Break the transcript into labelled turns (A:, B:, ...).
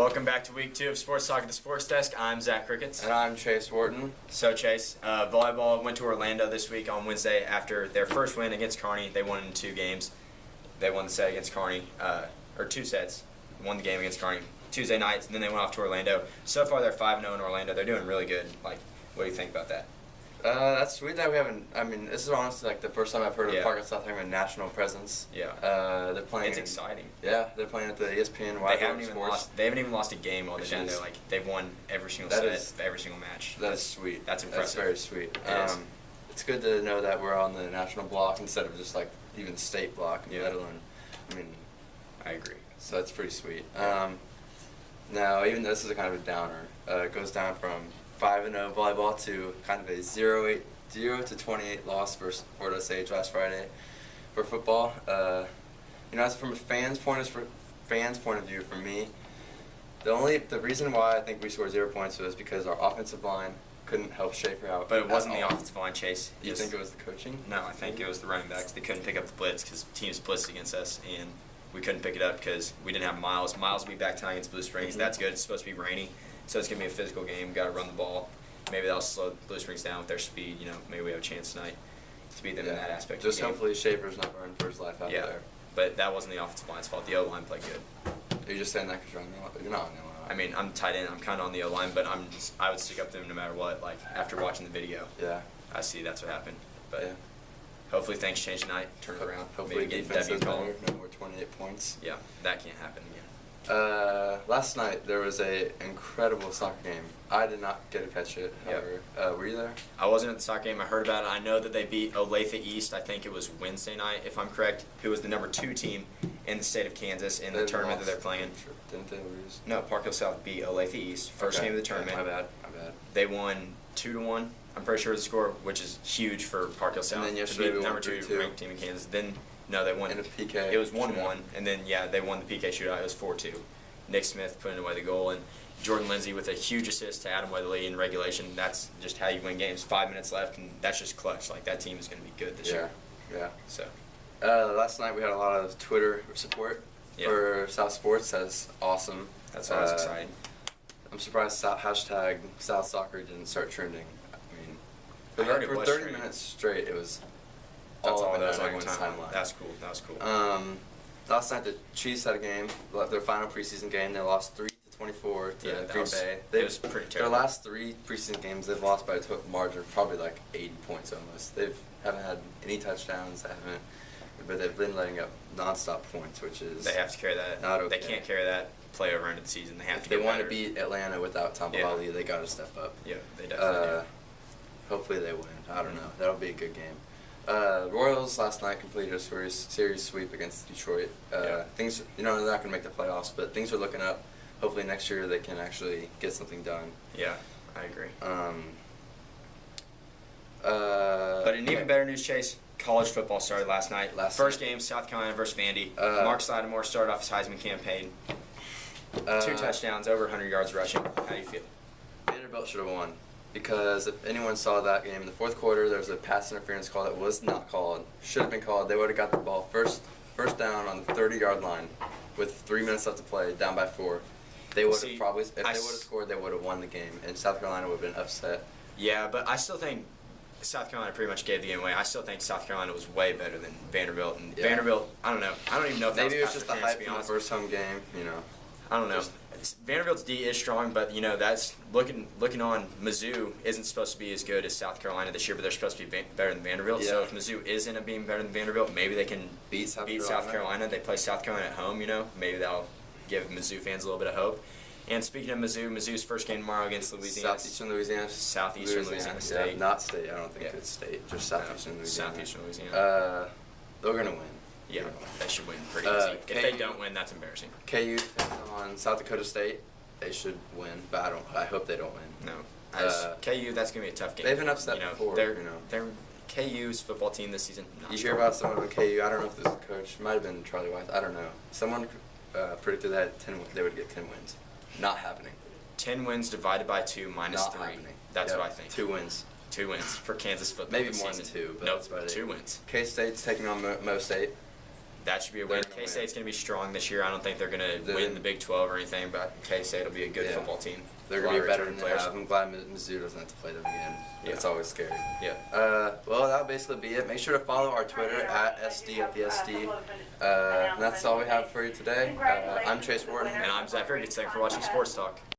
A: Welcome back to week 2 of Sports Talk at the Sports Desk. I'm Zach Ricketts.
B: And I'm Chase Whorton.
A: So Chase, volleyball went to Orlando this week on Wednesday after their first win against Kearney. They won in 2 games. They won the set against Kearney, or 2 sets. Won the game against Kearney Tuesday night, and then they went off to Orlando. So far they're 5-0 in Orlando. They're doing really good. What do you think about that?
B: That's sweet that we haven't. I mean, this is honestly the first time I've heard of Park South having a national presence.
A: Yeah.
B: They're playing.
A: It's exciting.
B: Yeah, they're playing at the ESPN.
A: They haven't even lost a game while they're down there. They've won every single set, every single match.
B: That is sweet.
A: That's impressive.
B: That's very sweet.
A: It is.
B: It's good to know that we're on the national block instead of just even state block, let alone. I mean,
A: I agree.
B: So that's pretty sweet. Now, even though this is a kind of a downer, it goes down from 5-0 volleyball to kind of a 0-28 loss versus Florida Sage last Friday for football. As from a fan's point of view, for me, the reason why I think we scored 0 points was because our offensive line couldn't help Schaefer out.
A: But it wasn't the offensive line, Chase.
B: You think it was the coaching?
A: No, I think it was the running backs. They couldn't pick up the blitz because teams blitzed against us, and we couldn't pick it up because we didn't have Miles. Miles will be back tonight against Blue Springs. That's good. It's supposed to be rainy, so it's going to be a physical game. Got to run the ball. Maybe that'll slow Blue Springs down with their speed. Maybe we have a chance tonight to beat them in that aspect.
B: Just hopefully Schaefer's not running for his life out there.
A: But that wasn't the offensive line's fault. The O-line played good.
B: You're just saying that because you're not on the O-line.
A: I mean, I'm tight end. I'm kind of on the O-line, but I would stick up to them no matter what. After watching the video, I see that's what happened. But hopefully things change tonight, turn it around.
B: Hopefully
A: maybe
B: defense is better. No more 28 points.
A: Yeah, that can't happen again.
B: Last night there was a incredible soccer game. I did not get to catch it. However, were you there?
A: I wasn't at the soccer game. I heard about it. I know that they beat Olathe East. I think it was Wednesday night, if I'm correct, who was the number 2 team in the state of Kansas in the tournament that they're playing.
B: Didn't they lose?
A: No, Park Hill South beat Olathe East. First game of the tournament.
B: My bad.
A: They won 2-1. I'm pretty sure was the score, which is huge for Park Hill South.
B: And then
A: yesterday to be the number 2 ranked team in Kansas. Then no, they won.
B: In a PK.
A: It was 1-1, and then they won the PK shootout. It was 4-2. Nick Smith putting away the goal, and Jordan Lindsay with a huge assist to Adam Weatherly in regulation. That's just how you win games. 5 minutes left, and that's just clutch. That team is going to be good this year.
B: Yeah.
A: So.
B: Last night we had a lot of Twitter support for South Sports. That's awesome.
A: That's always exciting.
B: I'm surprised hashtag South Soccer didn't start trending. I mean, for 30 minutes straight, it was all over everyone's timeline.
A: That's cool. That was cool.
B: Last night the Chiefs had a game, their final preseason game. They lost 3-24 to Green Bay.
A: It was pretty terrible.
B: Their last 3 preseason games, they've lost by a margin of probably 80 points almost. They haven't had any touchdowns. But they've been letting up nonstop points, which is
A: they have to carry that.
B: Not okay.
A: They can't carry that play over into the season. They have
B: if
A: to.
B: They want to beat Atlanta without Tom Bali, they got to step up.
A: Yeah, they definitely do.
B: Hopefully they win. I don't know. That'll be a good game. Royals last night completed a series sweep against Detroit. Things, they're not going to make the playoffs, but things are looking up. Hopefully next year they can actually get something done.
A: Yeah, I agree. But in even better news, Chase, college football started last night. First game, South Carolina versus Vandy. Mark Lattimore started off his Heisman campaign. 2 touchdowns, over 100 yards rushing. How do you feel?
B: Vanderbilt should have won. Because if anyone saw that game in the 4th quarter, there was a pass interference call that was not called. Should have been called. They would have got the ball first down on the 30-yard line with 3 minutes left to play, down by 4. They would have probably, if they would have scored, they would have won the game, and South Carolina would have been upset.
A: Yeah, but I still think South Carolina pretty much gave the game away. I still think South Carolina was way better than Vanderbilt. And Vanderbilt, I don't know. I don't even know if
B: maybe it was just the hype from the first home game.
A: I don't know. Vanderbilt's D is strong, but that's looking on. Mizzou isn't supposed to be as good as South Carolina this year, but they're supposed to be better than Vanderbilt. So if Mizzou is end up being better than Vanderbilt, maybe they can beat South Carolina. They play South Carolina at home. Maybe that'll give Mizzou fans a little bit of hope. And speaking of Mizzou's first game tomorrow against Louisiana. Southeastern Louisiana State.
B: Yeah, not State. I don't think it's State. Just Southeastern Louisiana.
A: Southeastern Louisiana.
B: They're gonna win.
A: Yeah, they should win pretty easy. If they don't win, that's embarrassing.
B: KU on South Dakota State. They should win, but I hope they don't win.
A: No. KU, that's going to be a tough game.
B: They've been upset before.
A: They're KU's football team this season.
B: You hear about someone with KU, I don't know if this is a coach. It might have been Charlie Weiss. I don't know. Someone predicted that they would get 10 wins. Not happening.
A: 10 wins divided by 2 minus 3.
B: Happening.
A: That's what I think.
B: 2 wins.
A: 2 wins for Kansas football.
B: Maybe more than 2, but
A: nope, 2 wins.
B: K-State's taking on Mo State.
A: that should be a win.
B: They're gonna
A: K-State's
B: win.
A: going to be strong this year. I don't think they're going to win the Big 12 or anything, but K-State will be a good
B: Yeah.
A: football team.
B: They're
A: A
B: going
A: lot
B: to be
A: of
B: better
A: returning
B: than they
A: players.
B: have. I'm glad Mizzou doesn't have to play them again.
A: Yeah.
B: It's always scary.
A: Yeah.
B: Well, that'll basically be it. Make sure to follow our Twitter at SD at the SD. And that's all we have for you today. I'm Chase Whorton.
A: And I'm Zach Ricketts. Thanks for watching Sports Talk.